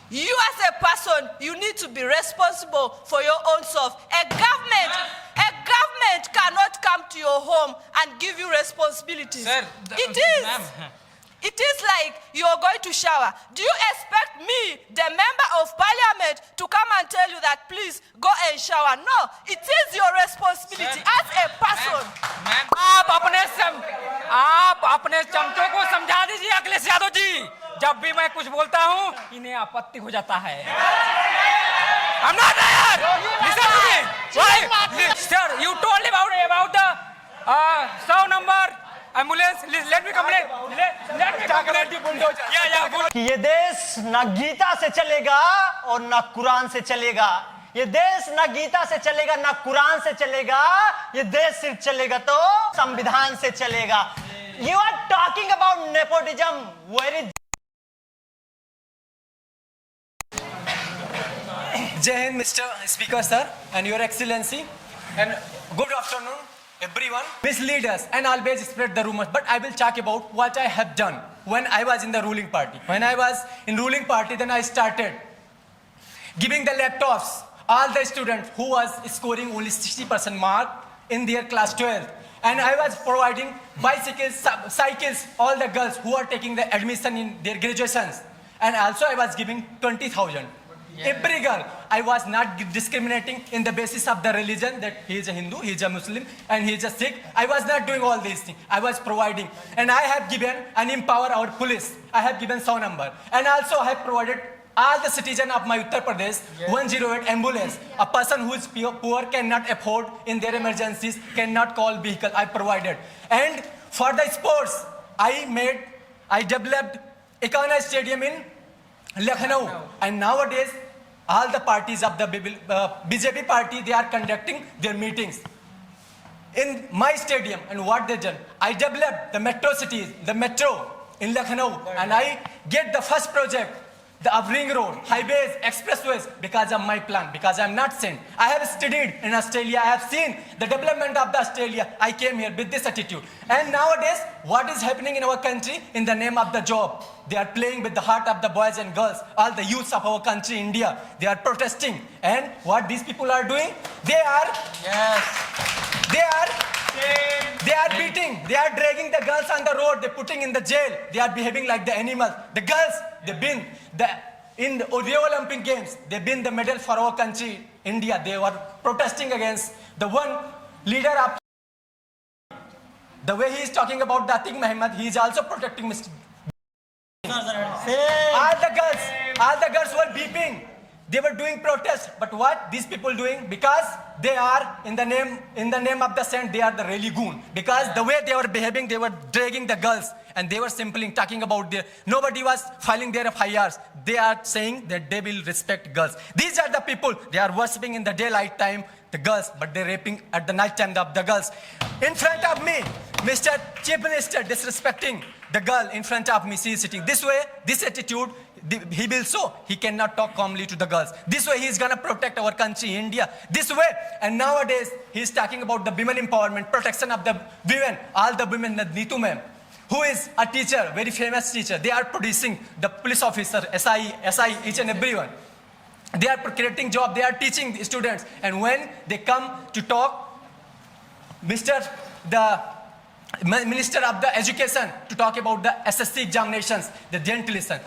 You as a person, you need to be responsible for your own self. A government cannot come to your home and give you responsibilities. Sir, it is. It is like you're going to shower. Do you expect me, the member of parliament, to come and tell you that please go and shower? No, it is your responsibility as a person. Ma'am आप अपने चमचों को समझा दीजिए अखिलेश यादव जी। जब भी मैं कुछ बोलता हूँ इन्हें आपत्ति हो जाता है। I'm not there. Listen to me. Why? Sir, you told about the SAU number ambulance. Let me complain. Let me complain. Yeah. कि ये देश ना गीता से चलेगा और ना कुरान से चलेगा। ये देश ना गीता से चलेगा ना कुरान से चलेगा। ये देश सिर्फ चलेगा तो संविधान से चलेगा। You are talking about nepotism. Where is Jai Hind, Mr. Speaker, sir, and Your Excellency, and good afternoon, everyone. Mislead us and always spread the rumors, but I will talk about what I have done when I was in the ruling party. When I was in ruling party, then I started giving the laptops all the students who was scoring only 60% mark in their class 12. And I was providing bicycles, cycles, all the girls who are taking the admission in their graduations. And also I was giving 20,000. Every girl, I was not discriminating in the basis of the religion that he is a Hindu, he is a Muslim, and he is a Sikh. I was not doing all these things. I was providing. And I have given and empowered our police. I have given SAU number. And also I have provided all the citizens of my Uttar Pradesh 108 ambulance. A person who is poor cannot afford in their emergencies, cannot call vehicle. I provided. And for the sports, I developed Ekana Stadium in Lucknow. And nowadays, all the parties of the BJP party, they are conducting their meetings in my stadium. And what they done? I developed the metro cities, the metro in Lucknow. And I get the first project, the ring road, highways, expressways, because of my plan, because I'm not sent. I have studied in Australia. I have seen the development of the Australia. I came here with this attitude. And nowadays, what is happening in our country in the name of the job? They are playing with the heart of the boys and girls, all the youths of our country, India. They are protesting. And what these people are doing? They are beating, they are dragging the girls on the road, they're putting in the jail, they are behaving like the animals. The girls, they've been in the Rio Olympic Games, they've been the medal for our country, India. They were protesting against the one leader of the way he is talking about the Atiq Muhammad, he is also protecting Mr. All the girls were beeping. They were doing protests, but what these people doing? Because they are in the name of the saint, they are the really goon. Because the way they were behaving, they were dragging the girls, and they were simply talking about nobody was filing their FIRs. They are saying that they will respect girls. These are the people, they are worshipping in the daylight time the girls, but they're raping at the night time of the girls. In front of me, Mr. Chief Minister disrespecting the girl in front of me, she is sitting this way, this attitude, he will show he cannot talk calmly to the girls. This way he is going to protect our country, India. This way. And nowadays he is talking about the women empowerment, protection of the women, all the women. Neetu ma'am, who is a teacher, very famous teacher. They are producing the police officer, SI, each and everyone. They are creating job, they are teaching the students. And when they come to talk, the Minister of the Education to talk about the SSC examinations, they didn't listen.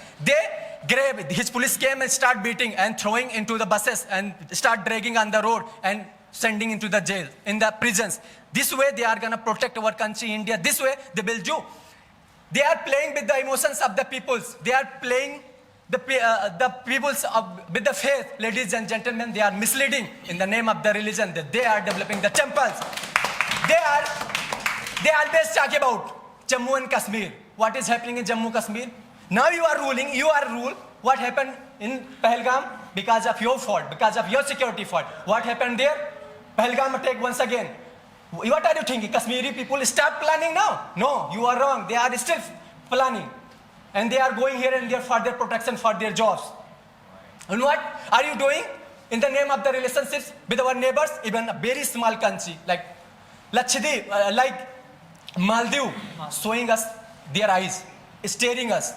His police came and start beating and throwing into the buses and start dragging on the road and sending into the jail, in the prisons. This way they are going to protect our country, India. This way they will do. They are playing with the emotions of the peoples. They are playing the peoples with the faith. Ladies and gentlemen, they are misleading in the name of the religion that they are developing the temples. They always talk about Jammu and Kashmir. What is happening in Jammu Kashmir? Now you are rule. What happened in Pahalgam? Because of your fault, because of your security fault. What happened there? Pahalgam attack once again. What are you thinking? Kashmiri people start planning now? No, you are wrong. They are still planning. And they are going here and there for their protection, for their jobs. And what are you doing? In the name of the relationships with our neighbors, even a very small country like Lakshadweep, like Maldives, showing us their eyes, staring us.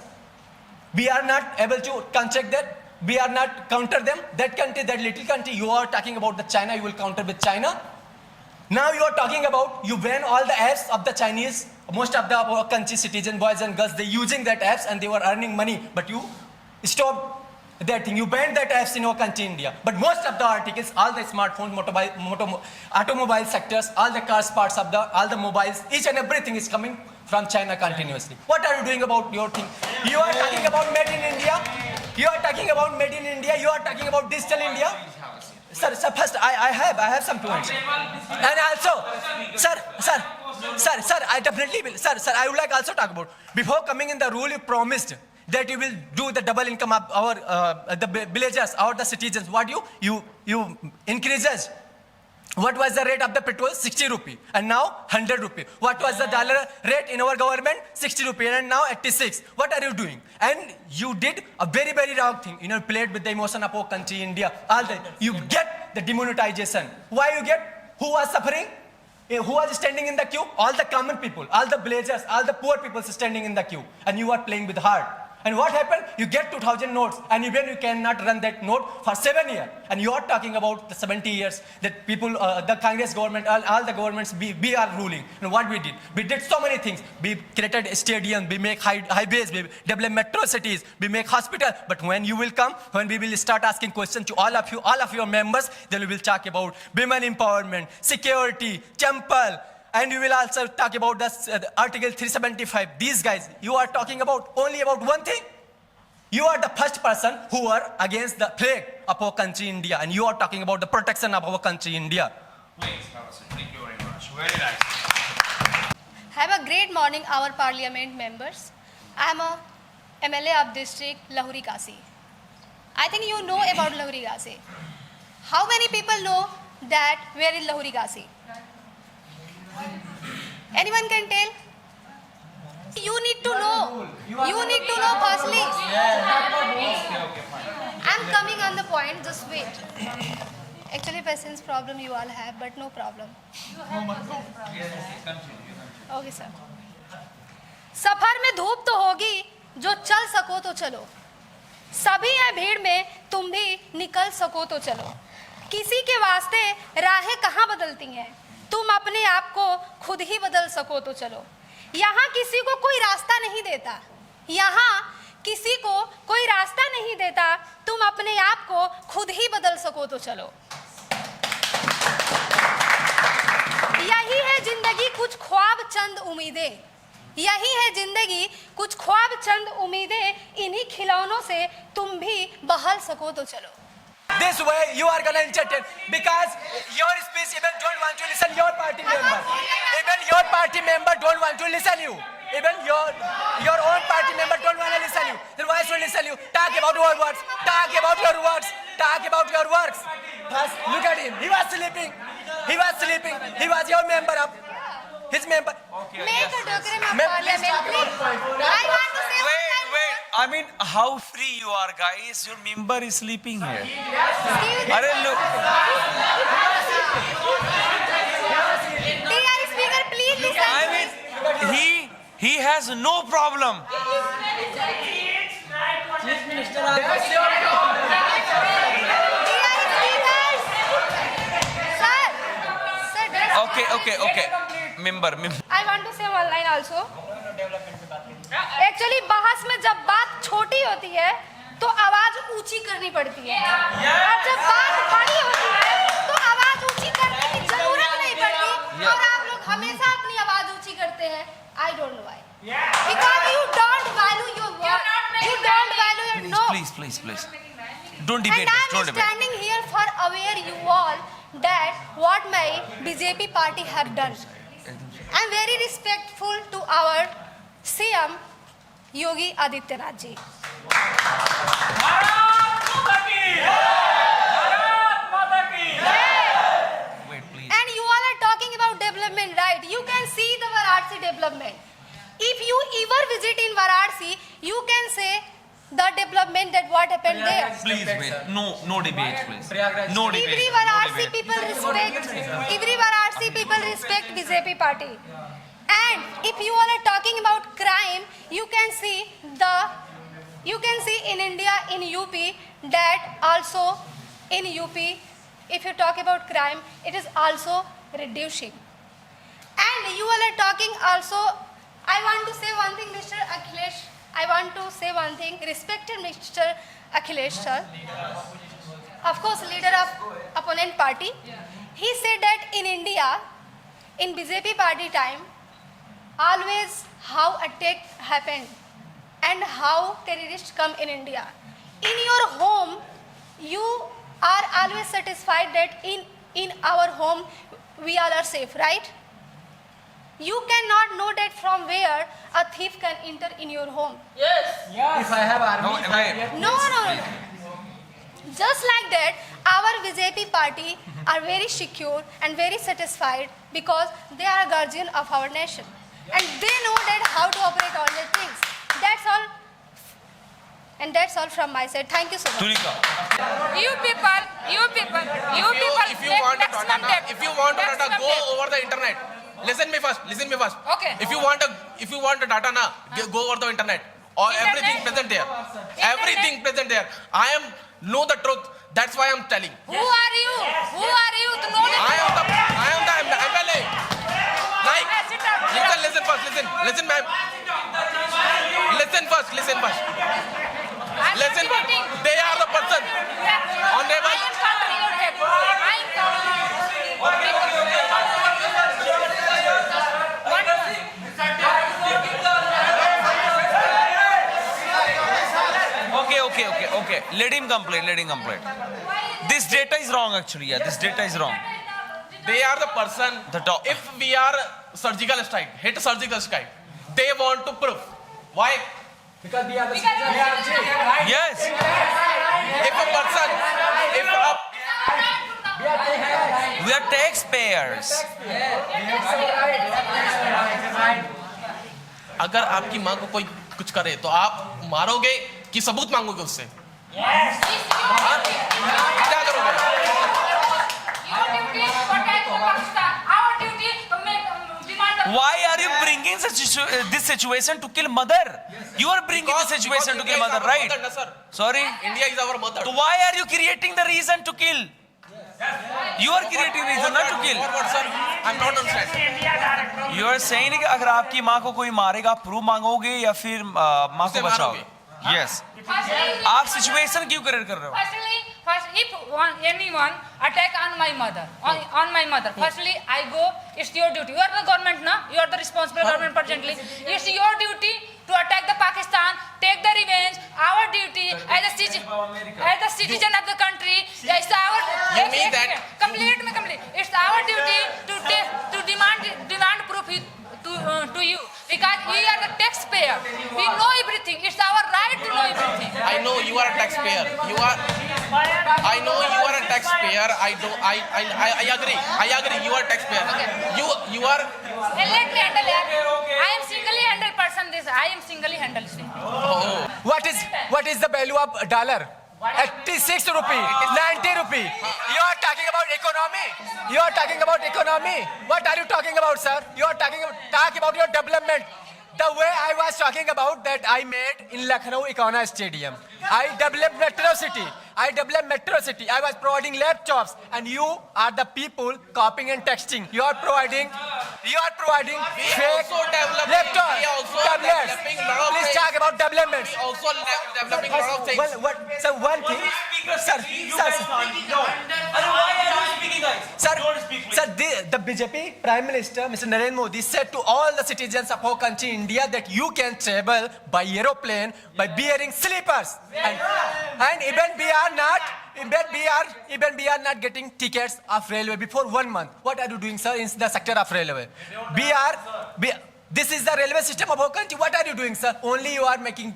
We are not able to contract that. we are not counter them. That country, that little country, you are talking about the China, you will counter with China. Now you are talking about, you ban all the apps of the Chinese, most of the country citizen, boys and girls, they using that apps and they were earning money, but you stop that thing. You banned that apps in our country, India. But most of the articles, all the smartphones, automobile sectors, all the cars parts of all the mobiles, each and everything is coming from China continuously. What are you doing about your thing? You are talking about made in India. You are talking about made in India. You are talking about digital India. Sir, first I have some points. And also, sir, I definitely will. Sir, I would like also talk about, before coming in the rule, you promised that you will do the double income of our the villagers or the citizens. What you increases. What was the rate of the petrol? 60 rupee. And now 100 rupee. What was the dollar rate in our government? 60 rupee. And now 86. What are you doing? And you did a very, very wrong thing. You know, played with the emotion of our country, India. All that. You get the demonetization. Why you get? Who was suffering? Who was standing in the queue? All the common people, all the villagers, all the poor people standing in the queue. And you are playing with heart. And what happened? You get 2,000 notes, and even you cannot run that note for 7 years. And you are talking about the 70 years that people, the Congress government, all the governments, we are ruling. And what we did so many things. We created a stadium, we make highways, we develop metro cities, we make hospitals. But when you will come, when we will start asking questions to all of you, all of your members, then we will talk about women empowerment, security, temple. And you will also talk about the Article 375. These guys, you are talking about only about one thing. You are the first person who are against the plague of our country, India. And you are talking about the protection of our country, India. Thank you very much. Very nice. Have a great morning, our parliament members. I am a MLA of district Lahori Kasi. I think you know about Lahori Kasi. How many people know that where is Lahori Kasi? Anyone can tell? You need to know. You need to know firstly. I'm coming on the point, just wait. Actually, patience problem you all have, but no problem. Okay, sir. सफर में धूप तो होगी, जो चल सको तो चलो. सभी है भीड़ में, तुम भी निकल सको तो चलो. किसी के वास्ते राहें कहाँ बदलती हैं? तुम अपने आप को खुद ही बदल सको तो चलो. यहाँ किसी को कोई रास्ता नहीं देता. यहाँ किसी को कोई रास्ता नहीं देता. तुम अपने आप को खुद ही बदल सको तो चलो. यही है जिंदगी, कुछ ख्वाब चंद उम्मीदें. यही है जिंदगी, कुछ ख्वाब चंद उम्मीदें. इन्हीं खिलौनों से तुम भी बहल सको तो चलो. This way you are gonna entertain, because your speech even don't want to listen your party member. Even your party member don't want to listen you. Even your own party member don't want to listen you. Then why should listen you? Talk about your works. Talk about your works. Talk about your works. First, look at him. He was sleeping. He was sleeping. He was your member of his member. Make a document of parliament, please. I want to say Wait. I mean, how free you are, guys. Your member is sleeping here. Arey, look. Dear speaker, please listen. I mean, he has no problem. Okay. Member. I want to say one line also. Actually बहस में जब बात छोटी होती है तो आवाज ऊंची करनी पड़ती है, और जब बात बड़ी होती है तो आवाज ऊंची करने की जरूरत नहीं पड़ती. और आप लोग हमेशा अपनी आवाज ऊंची करते हैं. I don't know why. Because you don't value your word. You don't value your no. Please. Don't debate And this. Don't I'm debate. standing here for aware you all that what my BJP party have done. I'm very respectful to our CM Yogi Adityanath ji. Wait, please. And you all are talking about development, right? You can see the Varanasi development. If you ever visit in Varanasi, you can say the development that what happened there. Please wait. No debate, please. No debate. Every No Varanasi debate. people respect BJP party. And if you all are talking about crime, you can see the You can see in India, in UP, that also in UP, if you talk about crime, it is also reducing. And you all are talking also, I want to say one thing, Mr. Akhilesh. I want to say one thing, respected Mr. Akhilesh sir. Of course, leader of opponent party. He said that in India, in BJP party time, always how attack happened and how terrorists come in India. In your home, you are always satisfied that in our home, we all are safe, right? You cannot know that from where a thief can enter in your home. If I have army, No. Just like that, our BJP party are very secure and very satisfied because they are a guardian of our nation. And they know that how to operate all the things. That's all. And that's all from my side. Thank you so much. Tulika. You people, If you want to maximum data, debt. if you want to data, Maximum go debt. over the internet. Listen me first. Okay. If you want a data na, go over the internet. Or Internet? everything present there. Everything present there. I am know the truth. That's why I'm telling. Who are you? To know the I am the MLA. Like, listen first. Listen, ma'am. Listen first. Listen first. They are the person. Honorable. I am counting your debt. I am counting. Okay. Let him complain. This data is wrong actually. Yeah, this data is wrong. They are the person. The top. If we are surgical strike, hit surgical strike, they want to prove. Why? because we are the Yes. If a person, We are taxpayers. अगर आपकी माँ को कोई कुछ करे तो आप मारोगे कि सबूत मांगोगे उससे? हाँ? क्या करोगे? Your duty to protect Pakistan. Our duty to make demand the Why are you bringing this situation to kill mother? You are bringing this situation to kill mother, right? Mother, sir. Sorry. India is our mother. So why are you creating the reason to kill? You are creating reason not to kill. For what, sir? I'm not understand. You are saying कि अगर आपकी माँ को कोई मारेगा, proof मांगोगे या फिर माँ को उसे बचाओगे? Yes. आप सिचुएशन क्यों क्रिएट कर रहे हो? First, if anyone attack on my mother, firstly I go. It's your duty. You are the government, na? You are the responsible government presently. It's your duty to attack the Pakistan, take the revenge. Our duty as a citizen of the country. It's our. You mean that? Complete. It's our duty to demand proof to you because we are the taxpayer. We know everything. It's our right to know everything. I know you are a taxpayer. I know you are a taxpayer. I agree. You are a taxpayer. You are. Let me handle it. I am singly handle person this. I am singly handle this. What is the value of dollar? 86 rupee, 90 rupee. You are talking about economy. What are you talking about, sir? You are talk about your development. The way I was talking about that I made in Lucknow Econo Stadium. I developed Metro City. I was providing laptops, and you are the people copying and texting. You are providing fake laptops, tablets. Please talk about development. Also developing a lot of things. One thing, sir, the BJP Prime Minister, Mr. Narendra Modi, said to all the citizens of our country, India, that you can travel by aeroplane by wearing sleepers, and even we are not getting tickets of railway before 1 month. What are you doing, sir, in the sector of railway? This is the railway system of our country. What are you doing, sir? Only you are making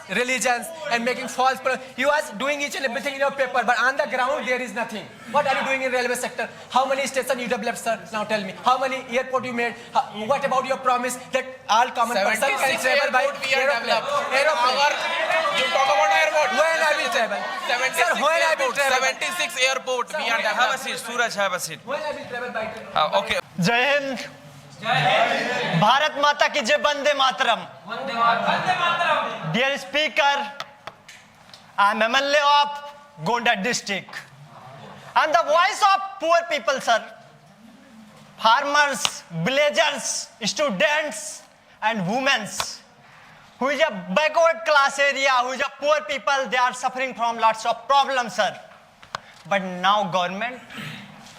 religions and making false. You are doing each and everything in your paper, but on the ground there is nothing. What are you doing in railway sector? How many stations you developed, sir? Now tell me. How many airport you made? What about your promise that all common person can travel by aeroplane? You talk about airport. When I will travel? Sir, when I will travel? 76 airport we are Have a seat, Suraj. Have a seat. When I will travel by train? Okay. जय हिंद भारत माता की जय, Vande Mataram. Dear Speaker, I am MLA of Gonda district. I am the voice of poor people, sir. Farmers, villagers, students, and women. Who is a backward class area, who is a poor people, they are suffering from lots of problems, sir. But now government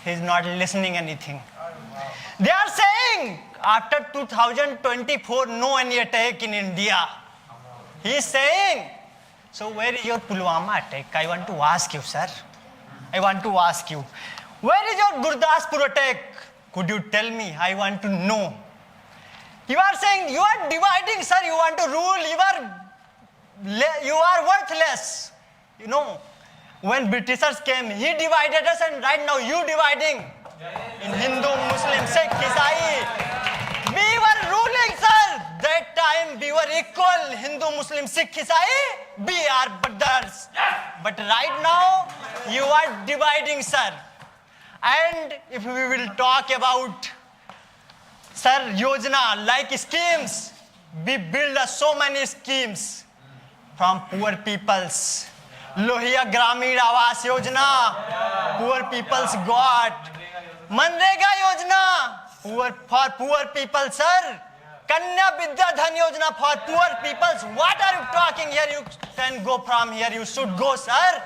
is not listening anything. They are saying after 2024 no any attack in India. He is saying, so where is your Pulwama attack? I want to ask you, sir. I want to ask you. Where is your Gurdaspur attack? Could you tell me? I want to know. You are saying you are dividing, sir. You want to rule. You are worthless. You know, when Britishers came, he divided us, and right now you dividing in Hindu, Muslim, Sikh, Isai. We were ruling, sir. That time we were equal. Hindu, Muslim, Sikh, Isai. We are brothers. But right now you are dividing, sir. And if we will talk about, sir, Yojana, like schemes, we build so many schemes from poor peoples. Lohia Gramin Awas Yojana, poor peoples got. Manrega Yojana, for poor people, sir. Kanya Vidya Dhan Yojana for poor peoples. What are you talking here? You can go from here. You should go, sir.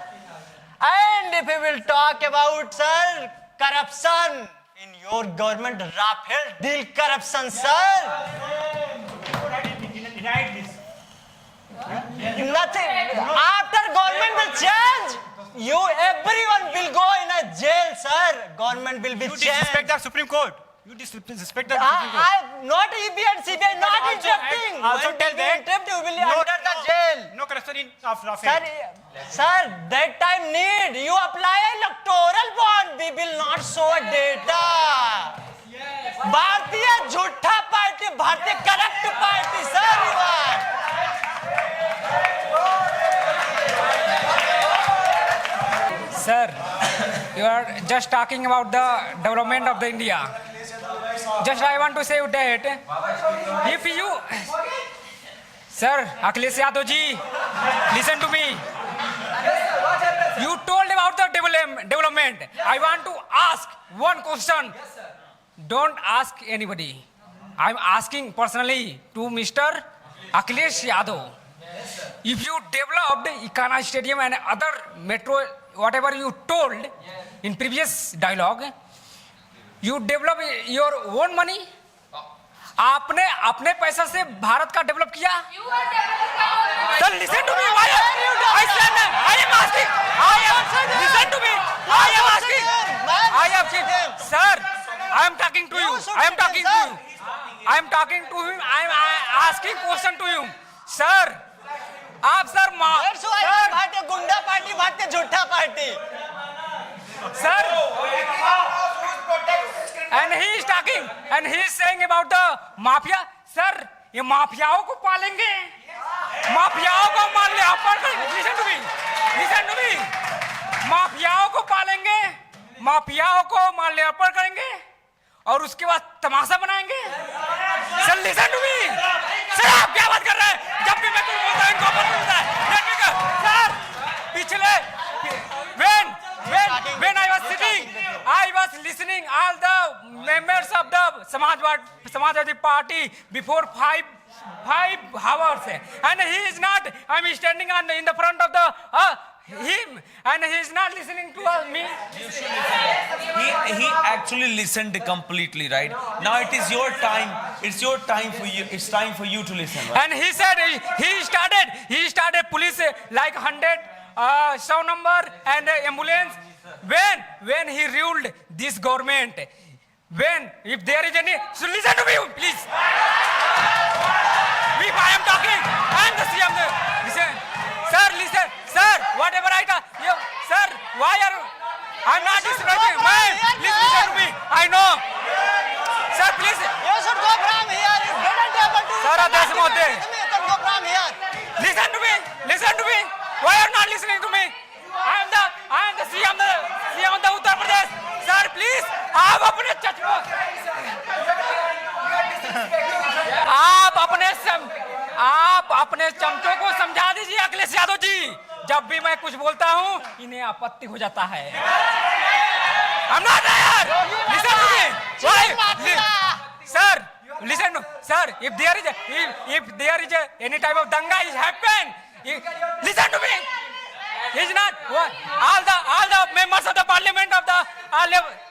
And if we will talk about, sir, corruption in your government, Rafale deal corruption, sir. Nothing. After government will change, everyone will go in a jail, sir. Government will be changed. You disrespect the Supreme Court. You disrespect the Supreme Court. Not EB and CBI, not interrupting. Also tell them, you will be under the jail. No corruption in Rafale. Sir, that time need. You apply electoral bond. We will not show data. Bharatiya Jhutha party, Bharatiya corrupt party, sir, you are. Sir, you are just talking about the development of the India. Just I want to say that if you, sir, Akhilesh Yadav ji, listen to me. You told about the development. I want to ask one question. Don't ask anybody. I'm asking personally to Mr. Akhilesh Yadav. If you developed Ikana Stadium and other metro, whatever you told in previous dialogue, you develop your own money. आपने अपने पैसा से भारत का develop किया. Sir, listen to me. Why I stand there. I am asking. Listen to me. I am asking. Sir, I am talking to you. I am talking to you. I am talking to him. I am asking question to you, sir. आप sir भारतीय गुंडा party, भारतीय झूठा party. Sir, and he is talking and he is saying about the mafia. Sir, ये माफियाओं को पालेंगे, माफियाओं को मान ले आप. Listen to me, listen to me. माफियाओं को पालेंगे, माफियाओं को मान ले अर्पण करेंगे और उसके बाद तमाशा बनाएंगे. Sir, listen to me. Sir, आप क्या बात कर रहे हैं? जब भी मैं कुछ बोलता हूँ इनको अपन बोलता है. Sir, पिछले when I was sitting, I was listening all the members of the Samajwadi Party before five hours, and he is not. I'm standing in the front of the him, and he is not listening to me. He actually listened completely, right? Now it is your time. It's your time for you. It's time for you to listen. Right? And he said he started police like 100 show number and ambulance. When he ruled this government, if there is any, so listen to me, please. If I am talking, I am the CM. Listen, sir, whatever I talk, sir, why are you? I'm not describing, man. Please listen to me. I know, sir. Please. You should go from here. You didn't able to. Sir, that's not there. You can go from here. Listen to me. Listen to me. Why are you not listening to me? I am the CM of the Uttar Pradesh. Sir, please. आप अपने चचको अपने चमचों को समझा दीजिए अखिलेश यादव जी, जब भी मैं कुछ बोलता हूँ इन्हें आपत्ति हो जाता है। I'm not there. Listen to me. Why? Sir, listen to sir. If there is any type of danga is happen, listen to me. He's not. All the members of the parliament of the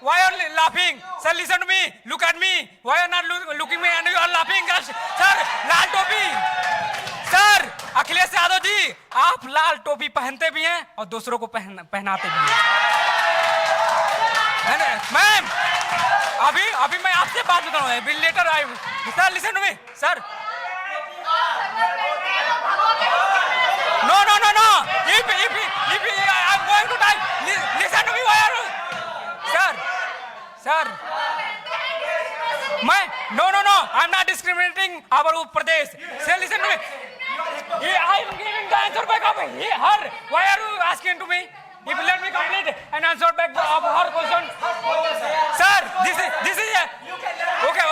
why are you laughing? Sir, listen to me. Look at me. Why are not looking me and you are laughing? Sir, लाल टोपी. Sir, Akhilesh Yadav जी, आप लाल टोपी पहनते भी हैं और दूसरों को पहनाते भी हैं। मैम, अभी मैं आपसे बात कर रहा हूँ। Letter I. Sir, listen to me. Sir, No. If I'm going to die, listen to me. Why are you? Sir. No. I'm not discriminating our Uttar Pradesh. Sir, listen to me. I'm giving the answer back of her. Why are you asking to me? If let me complete and answer back of her question. Sir, this is okay.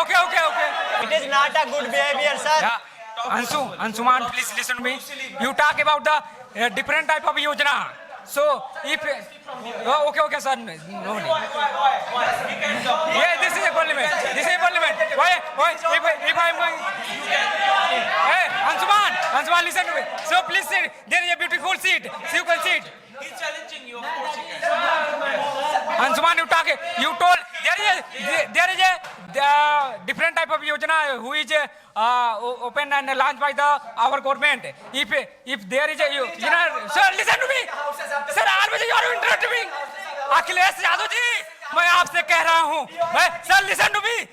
It is not a good behavior, sir. Yeah. Anshuman, please listen to me. You talk about the different type of yojana. So, if okay, sir. No. Yeah, this is a parliament. Why? If I'm going. Hey, Anshuman, listen to me. So please sit. There is a beautiful seat. So you can sit. He's challenging you. Anshuman, you told there is a different type of yojana who is opened and launched by our government. If there is a sir, listen to me. Sir, always you are interrupting me. Akhilesh Yadav ji, मैं आपसे कह रहा हूँ, sir, listen to me.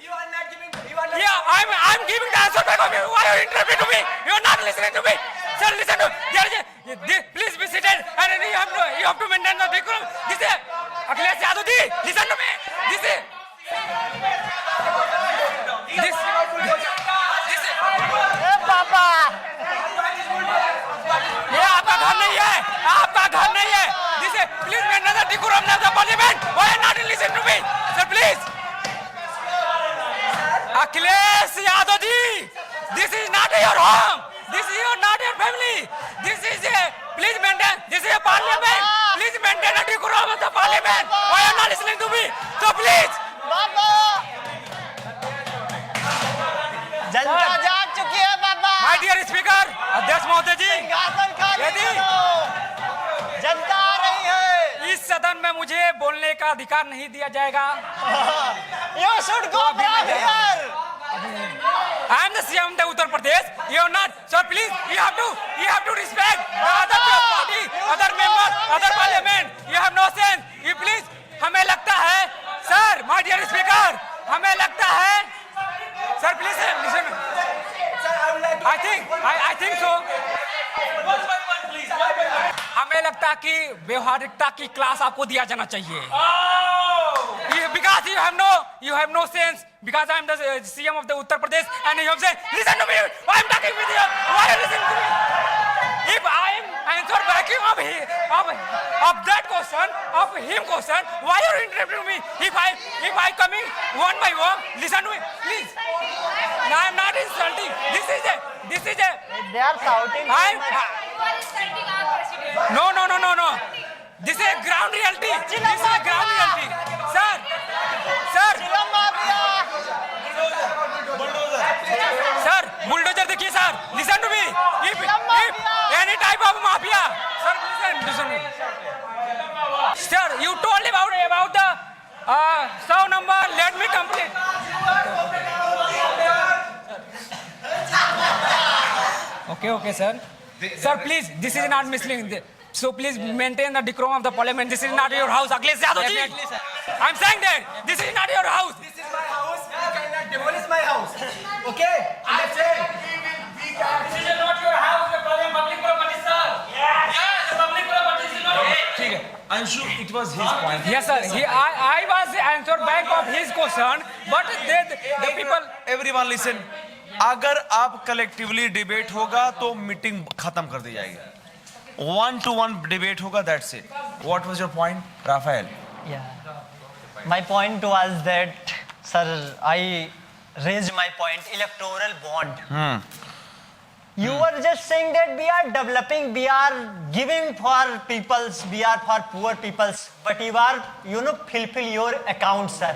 Yeah, I'm giving the answer back of you. Why are you interrupting to me? You are not listening to me. Sir, listen to me. Please be seated and you have to maintain the decorum. This is Akhilesh Yadav ji, listen to me. This is पापा, ये आपका घर नहीं है. This is please maintain the decorum of the parliament. Why are you not listening to me? Sir, please. Akhilesh Yadav ji, this is not your home. This is not your family. This is please maintain. This is a parliament. Please maintain the decorum of the parliament. Why are you not listening to me? So please. पापा, जनता जाग चुकी है पापा. My dear speaker, अध्यक्ष महोदय जी, सिंहासन खाली यदि करो. जनता आ रही है. इस सदन में मुझे बोलने का अधिकार नहीं दिया जाएगा. You should go from here. I am the CM of the Uttar Pradesh. You are not. So please, you have to respect the other party, other members, other parliament. You have no sense. You please, हमें लगता है, sir, my dear speaker, हमें लगता है, sir, please listen. I think so. हमें लगता है कि व्यवहारिकता की क्लास आपको दिया जाना चाहिए. Because you have no sense. Because I am the CM of the Uttar Pradesh, and you have said, listen to me. I am talking with you. Why are you listening to me? If I am answer back of that question, of him question, why are you interrupting me? If I coming one by one, listen to me, please. No, I am not insulting. This is a. They are shouting. No. This is a ground reality. Sir, bulldozer देखिए sir. Listen to me. If any type of mafia, sir, listen to me. Sir, you told about the SAU number. Let me complete. Okay, sir. Sir, please, this is not misleading. So please maintain the decorum of the parliament. This is not your house, Akhilesh Yadav ji. I'm saying that this is not your house. This is my house. You cannot demolish my house. Okay? I'm saying. This is not your house. The public property, sir. Yes, the public property is not. ठीक है. Anshu, it was his point. Yes, sir. I was answered back of his question, but the people. Everyone listen. अगर आप collectively debate होगा तो meeting खत्म कर दी जाएगी. 1-to-1 debate होगा. That's it. What was your point, Rafael? Yeah. My point was that, sir, I raised my point, electoral bond. You were just saying that we are developing, we are giving for peoples, we are for poor peoples, but you are, fulfill your account, sir.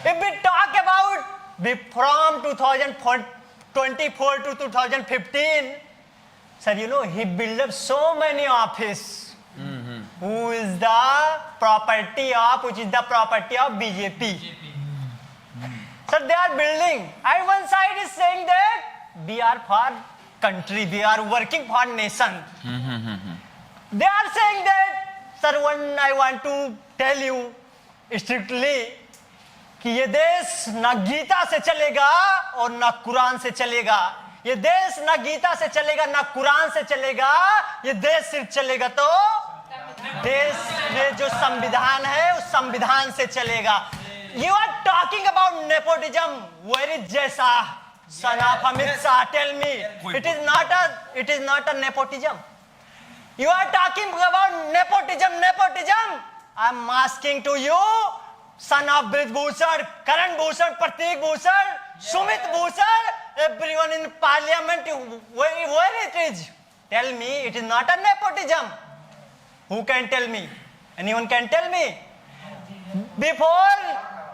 If we talk about from 2024 to 2015, sir, he built up so many offices. Which is the property of BJP. So they are building. And one side is saying that we are for country, we are working for nation. They are saying that, sir, one I want to tell you strictly कि ये देश ना गीता से चलेगा और ना कुरान से चलेगा. ये देश ना गीता से चलेगा ना कुरान से चलेगा. ये देश सिर्फ चलेगा तो देश में जो संविधान है उस संविधान से चलेगा. You are talking about nepotism. Where is Jesa? Son of Amit Shah, tell me. It is not a nepotism. You are talking about nepotism. I am asking to you, son of Brij Bhushan, Karan Bhushan, Pratik Bhushan, Sumit Bhushan, everyone in parliament, where it is? Tell me, it is not a nepotism. Who can tell me? Anyone can tell me?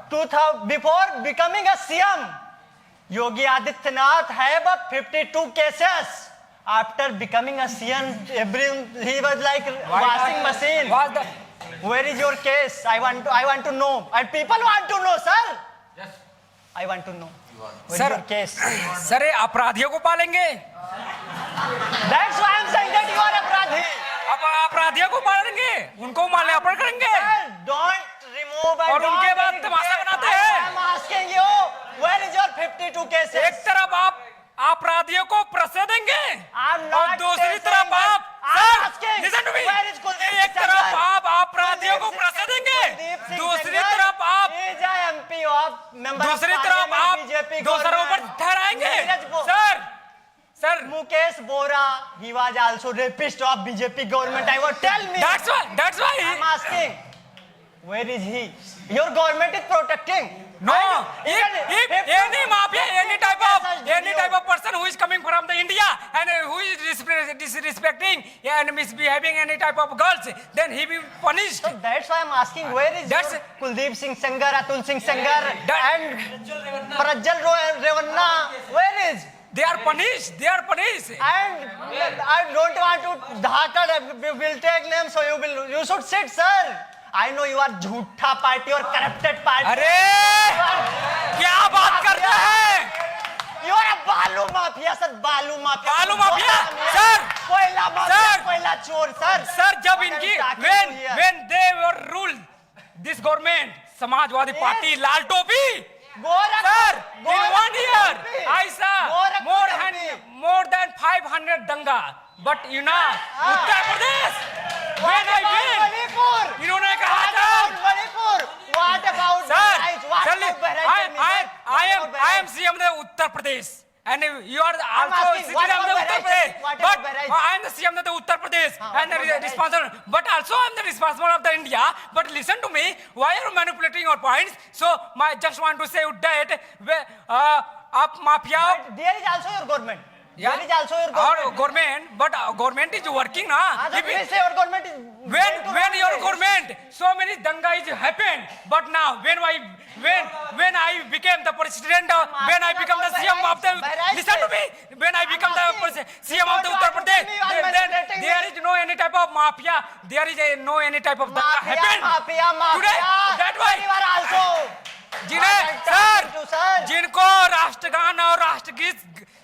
Before becoming a CM, Yogi Adityanath have 52 cases. After becoming a CM, he was like washing machine. Where is your case? I want to know. And people want to know, sir. Yes. I want to know. Where is your case? Sir ये अपराधियों को पालेंगे. That's why I'm saying that you are अपराधी. अब अपराधियों को पालेंगे, उनको माल्यार्पण करेंगे. Sir, don't remove and और उनके बाद don't तमाशा बनाते हैं. I'm asking you, where is your 52 cases? एक तरफ आप अपराधियों को प्रश्रय देंगे I'm और not दूसरी saying तरफ that. आप I'm asking, listen to me. where is Kuldeep एक Singh तरफ Sengar? आप अपराधियों को प्रश्रय देंगे, Kuldeep Singh दूसरी Sengar तरफ आप is a MP of member of दूसरी तरफ parliament, आप BJP दूसरों पर government. ठहराएंगे. नीरज बो- sir Mukesh Bora, he was also rapist of BJP government. I want tell me. that's why I'm asking, where is he? Your government is protecting. no, if any mafia, any type of person who is coming from the India and who is disrespecting and misbehaving any type of girls, then he will be punished. So that's why I'm asking, where is your Kuldeep Singh Sengar, Atul Singh Sengar, and Prajwal Revanna? Where is? They are punished. And I don't want to Dhaka will take names, so you should sit, sir. I know you are झूठा party or corrupted party. अरे क्या बात करते हैं? You are a balu mafia, sir. Balu mafia. बालू mafia, sir. कोयला mafia, Sir. कोयला चोर, sir. सर जब What are इनकी you talking to here? when they were ruled this government, Samajwadi Party लाल टोपी. Sir, in 1 year, I saw more than 500 danga. But you know, Uttar Pradesh, when I win, इन्होंने कहा था, What about sir, I I am CM of Uttar Pradesh. And you are also asking, citizen what of the about Uttar Bahrain? Pradesh. What But about Bahrain? I am the CM of the Uttar Pradesh and what about responsible. But also I am the responsible of the India. But listen to me, why are you manipulating your points? So I just want to say that आप mafia. There is also your government. Yeah. There is also your Our government. government, but government is working, na. So If please it- say your government is when your government, so many danga is happened. But now, when I became the president, when I become the CM of the, listen to me. When I become the CM of the Uttar Pradesh, then there is no any type of mafia. There is no any type of danga happened. Today, that why. also.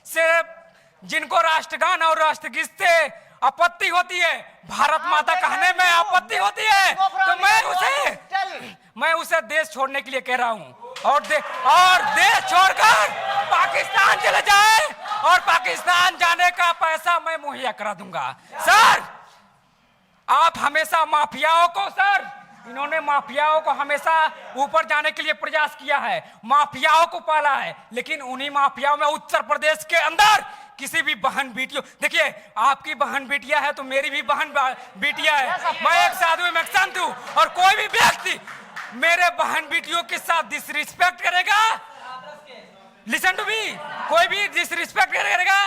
Sir जिनको राष्ट्रगान और राष्ट्रगीत से आपत्ति होती है, भारत माता कहने में आपत्ति होती है, तो मैं उसे देश छोड़ने के लिए कह रहा हूं और देश छोड़कर पाकिस्तान चले जाए और पाकिस्तान जाने का पैसा मैं मुहैया करा दूंगा. सर आप हमेशा माफियाओं को, सर इन्होंने माफियाओं को हमेशा ऊपर जाने के लिए प्रयास किया है, माफियाओं को पाला है, लेकिन उन्हीं माफियाओं में उत्तर प्रदेश के अंदर किसी भी बहन बेटियों, देखिए आपकी बहन बेटियां है तो मेरी भी बहन बेटियां है. मैं एक साधु में संत हूं और कोई भी व्यक्ति मेरे बहन बेटियों के साथ डिसरिस्पेक्ट करेगा, लिसन टू मी, कोई भी डिसरिस्पेक्ट करेगा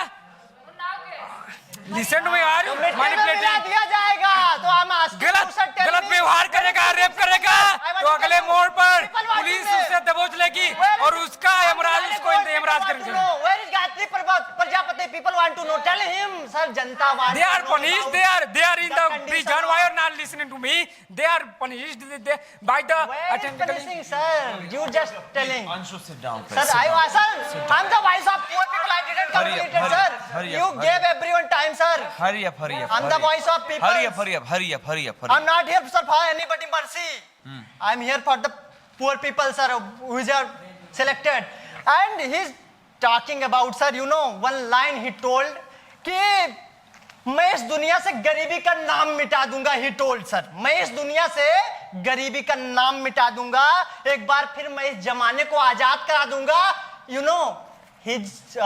Listen to me, are you मिट्टी में मिला manipulating? दिया जाएगा तो हम गलत व्यवहार करेगा, रेप करेगा तो अगले मोड़ पर पुलिस उससे दबोच लेगी और उसका यमराज उसको यमराज करेंगे। Where is Gayatri Prajapati? People want to know. Tell him, sir. Janata wants They are to know punished. about They are in the the condition prison. of- Why are not listening to me? They are punished by the Where is punishing, sir? You just telling. Anshu, sit down, Sir, please. sir, I'm the voice of poor people. I didn't complete it, sir. hurry You up, gave everyone time, sir. Hurry up, hurry up. I'm the voice of people. Hurry up, hurry up, hurry up, hurry up, hurry I'm up. not here, sir, for anybody mercy. I'm here for the poor people, sir, who is selected. And he's talking about, sir, you know, one line he told कि मैं इस दुनिया से गरीबी का नाम मिटा दूंगा. He told, sir, मैं इस दुनिया से गरीबी का नाम मिटा दूंगा. एक बार फिर मैं इस जमाने को आजाद करा दूंगा. You know, his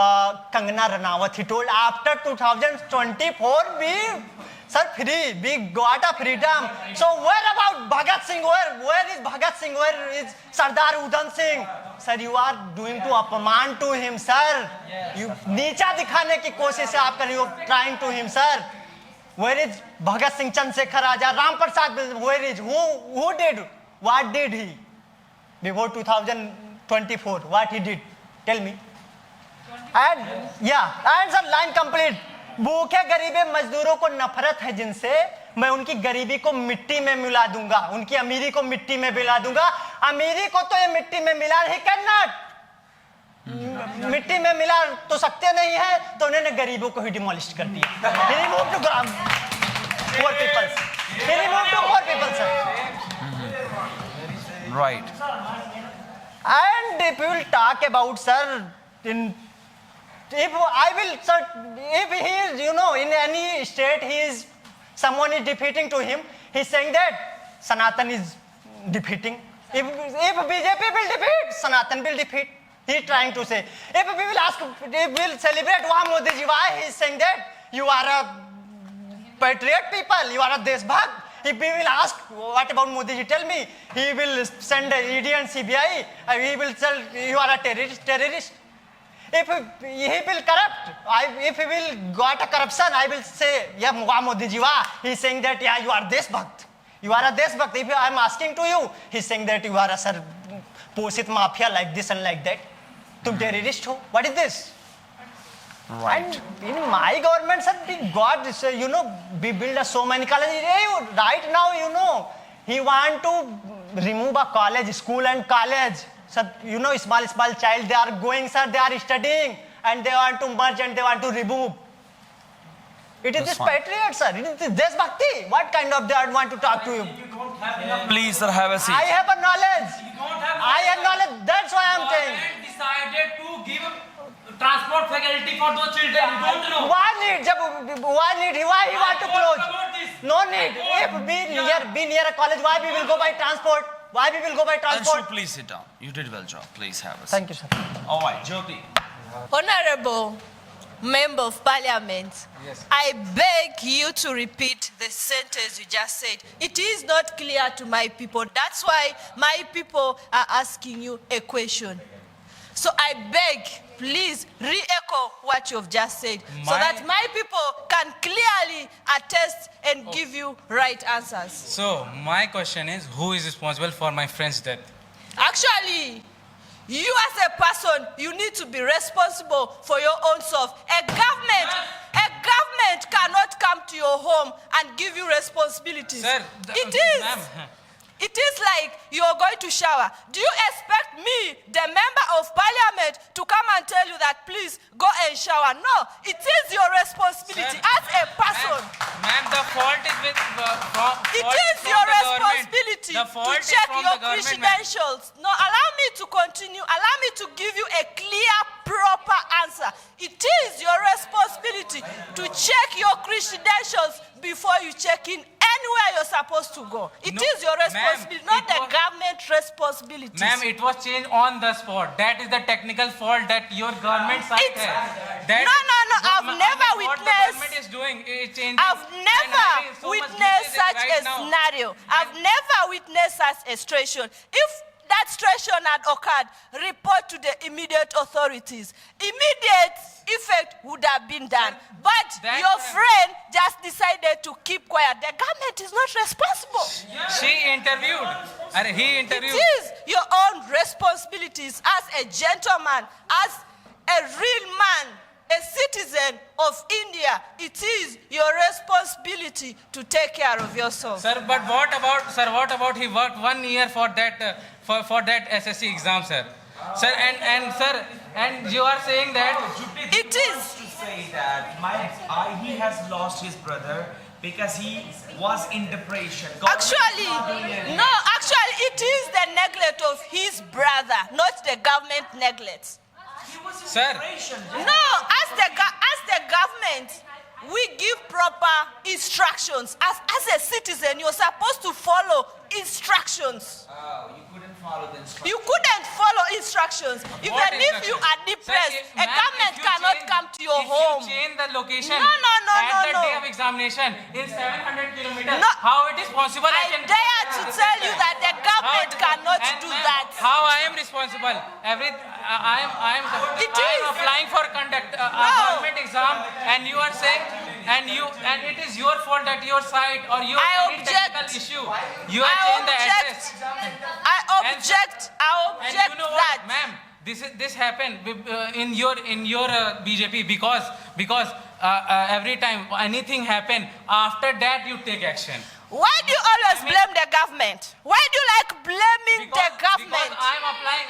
Kangana Ranaut, he told after 2024 we got a freedom. So where about Bhagat Singh? Where is Bhagat Singh? Where is Sardar Udham Singh? Sir, you are doing to अपमान to him, sir. You नीचा दिखाने की कोशिश आप कर रहे हो, trying to him, sir. Where is Bhagat Singh, Chandrasekhar Azad, Ram Prasad? Where is who did? What did he before 2024? What he did? Tell me. And sir, line complete. भूखे गरीबे मजदूरों को नफरत है जिनसे मैं उनकी गरीबी को मिट्टी में मिला दूंगा, उनकी अमीरी को मिट्टी में मिला दूंगा. अमीरी को तो ये मिट्टी में मिला ही कैन मिट्टी में मिला तो सकते नहीं है, तो उन्होंने गरीबों को ही डिमोलिश कर दिया. He removed to poor people. He removed to poor people, sir. Right. And if we will talk about, sir, if he is, you know, in any state, someone is defeating to him, he's saying that Sanatan is defeating. If BJP will defeat, Sanatan will defeat. He's trying to say. If we will celebrate Modi ji, why he's saying that you are a patriot people, you are a Deshbhakt. If we will ask, what about Modi ji? Tell me, he will send ED and CBI. He will tell you are a terrorist. If he will corrupt, if he will got a corruption, I will say, yeah, Modi ji, he's saying that, yeah, you are Deshbhakt. You are a Deshbhakt. If I am asking to you, he's saying that you are a sir, Posit mafia like this and like that. Tum terrorist ho. What is this? Right. And in my government, sir, God, you know, we build so many colleges. Right now, you know, he want to remove a college, school and college. Sir, you know, small child, they are going, sir, they are studying, and they want to merge and they want to remove. It is this patriot, sir. It is this Deshbhakti. What kind of they want to talk to you? Please, sir, have a seat. I have a knowledge. I have knowledge. That's why I'm saying. Decided to give transport faculty for those children. You don't know. Why he want to close? No need. If be near a college, why we will go by transport? Why we will go by transport? Anshu, please sit down. You did well job. Please have a seat. Thank you, sir. All right, Jyoti. Honorable Member of Parliament, I beg you to repeat the sentence you just said. It is not clear to my people. That's why my people are asking you a question. So I beg, please re-echo what you've just said so that my people can clearly attest and give you right answers. So, my question is, who is responsible for my friend's death? Actually, you as a person, you need to be responsible for your own self. A government cannot come to your home and give you responsibilities. Sir, ma'am. It is like you're going to shower. Do you expect me, the member of parliament, to come and tell you that please go and shower? No, it is your responsibility as a person. Ma'am, the fault is with It is your responsibility to check your credentials. No, allow me to continue. Allow me to give you a clear, proper answer. It is your responsibility to check your credentials before you check in anywhere you're supposed to go. It is your responsibility, not the government responsibility. Ma'am, it was changed on the spot. That is the technical fault that your government side has. No. I've never what witnessed. the government is doing is changing. I've never witnessed such a scenario. I've never witnessed such a situation. If that situation had occurred, report to the immediate authorities. Immediate effect would have been done. But your friend just decided to keep quiet. The government is not responsible. She interviewed. He It interviewed. is your own responsibilities as a gentleman, as a real man, a citizen of India. It is your responsibility to take care of yourself. Sir, but what about he worked 1 year for that for that SSC exam, sir? Sir, and you are saying that It is. To say that he has lost his brother because he was in depression. Actually, it is the neglect of his brother, not the government neglect. He was in Sir. depression. No, as the government, we give proper instructions. As a citizen, you're supposed to follow instructions. You couldn't follow the instructions. You couldn't follow instructions. Even if you are depressed, Sir, a ma'am, government if you cannot change- come to your if home. you change the location No, at the no. day of examination in 700 kilometers, No. how it is possible? I dare to tell you that the government cannot And do ma'am, that. How I am responsible? I am It I is. am applying for conduct a No. government exam, and you are saying and it is your fault that your site or your I any object. technical issue. You have changed the address. I object And you know that. what, ma'am? This happened in your BJP because every time anything happen, after that you take action. Why do you always blame the government? Why do you like blaming the government? Because I am applying.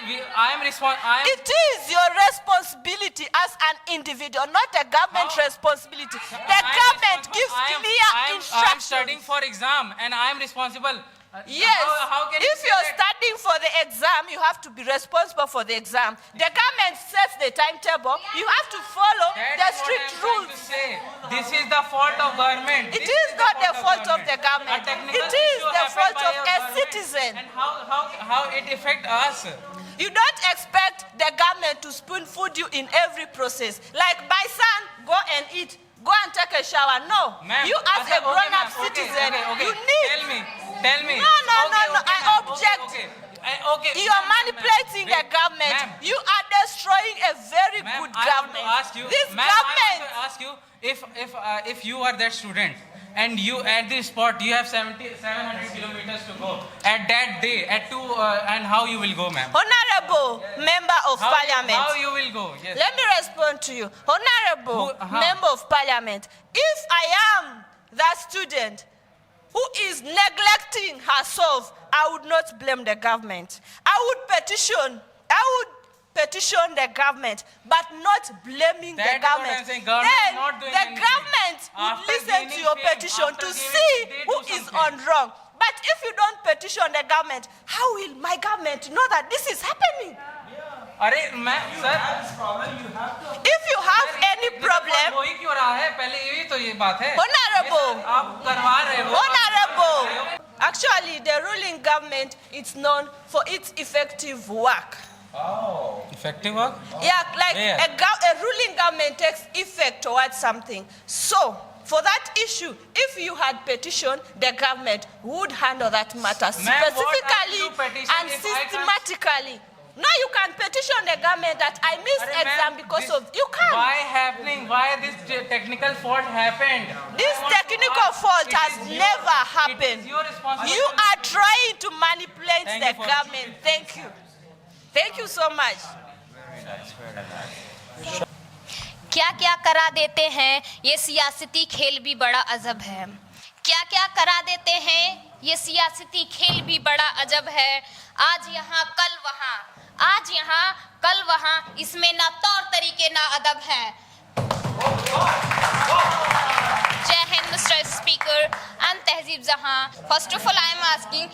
It is your responsibility as an individual, not the government responsibility. The government gives clear I am instructions. studying for exam and I am responsible. Yes, How can you if say you're that? studying for the exam, you have to be responsible for the exam. The government sets the timetable. You have to follow That the is what strict I'm trying to rules. say. This is the fault of government. It This is not the fault of the A government. technical It is issue the happened fault by of your a government. citizen. And how it affect us? You don't expect the government to spoon food you in every process. Like, by son, go and eat. Go and take a shower. No. Ma'am, You as a okay, grown-up ma'am, citizen, okay. you need. Tell me. No, Okay, I ma'am. object. Okay. You are Ma'am, manipulating the wait, government. ma'am. You are destroying a very Ma'am, good I want government. to ask you, This ma'am, I government. want to ask you if you are that student and you at this spot you have 700 kilometers to go at that day at 2 and how you will go, ma'am? Honorable member of parliament. How you will go? Yes. Let me respond to you. Honorable member of parliament, if I am that student who is neglecting herself, I would not blame the government. I would petition the government, but not blaming That the is what government. I'm saying. Government Then not doing the anything. government would After listen to gaining your fame, petition after to gaining see fame, they who do is something. on wrong. But if you don't petition the government, how will my government know that this is happening? अरे मैं sir If you have any problem, वही क्यों रहा है पहले यही तो ये बात है Honorable, आप करवा रहे हो Honorable, actually the ruling government is known for its effective work. effective work Yeah, like Where? a ruling government takes effect towards something. So, for that issue, if you had petitioned, the government would handle that matter Ma'am, what specifically are you petition and if I can't- systematically. No, you can petition the government that I missed अरे exam ma'am, because this- of you can. why this technical fault happened This I want to technical ask, fault it has is your- never it happened. is your responsibility. You are trying to manipulate Thank the you for- government. Thank you. Thank you so much. क्या क्या करा देते हैं, ये सियासती खेल भी बड़ा अजब है। क्या क्या करा देते हैं, ये सियासती खेल भी बड़ा अजब है। आज यहाँ कल वहाँ, आज यहाँ कल वहाँ, इसमें ना तौर तरीके ना अदब है। जय हिंद मिस्टर स्पीकर एंड तहजीब जहाँ। First of all I am asking,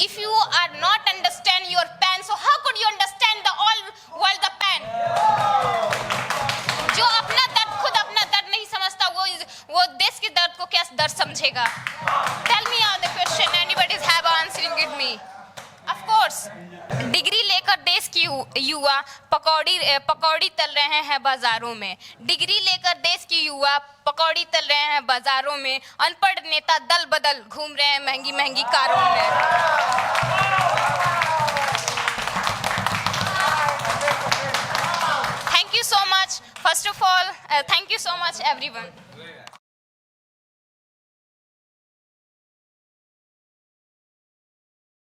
if you are not understand your pen, so how could you understand the all world the pen? जो अपना दर्द खुद अपना दर्द नहीं समझता, वो देश के दर्द को क्या दर्द समझेगा? Tell me all the question anybody have answering it me. Of course, degree लेकर देश की युवा पकौड़ी तल रहे हैं बाजारों में। डिग्री लेकर देश की युवा पकौड़ी तल रहे हैं बाजारों में। अनपढ़ नेता दल बदल घूम रहे हैं महंगी महंगी कारों में। First of all, thank you so much, everyone.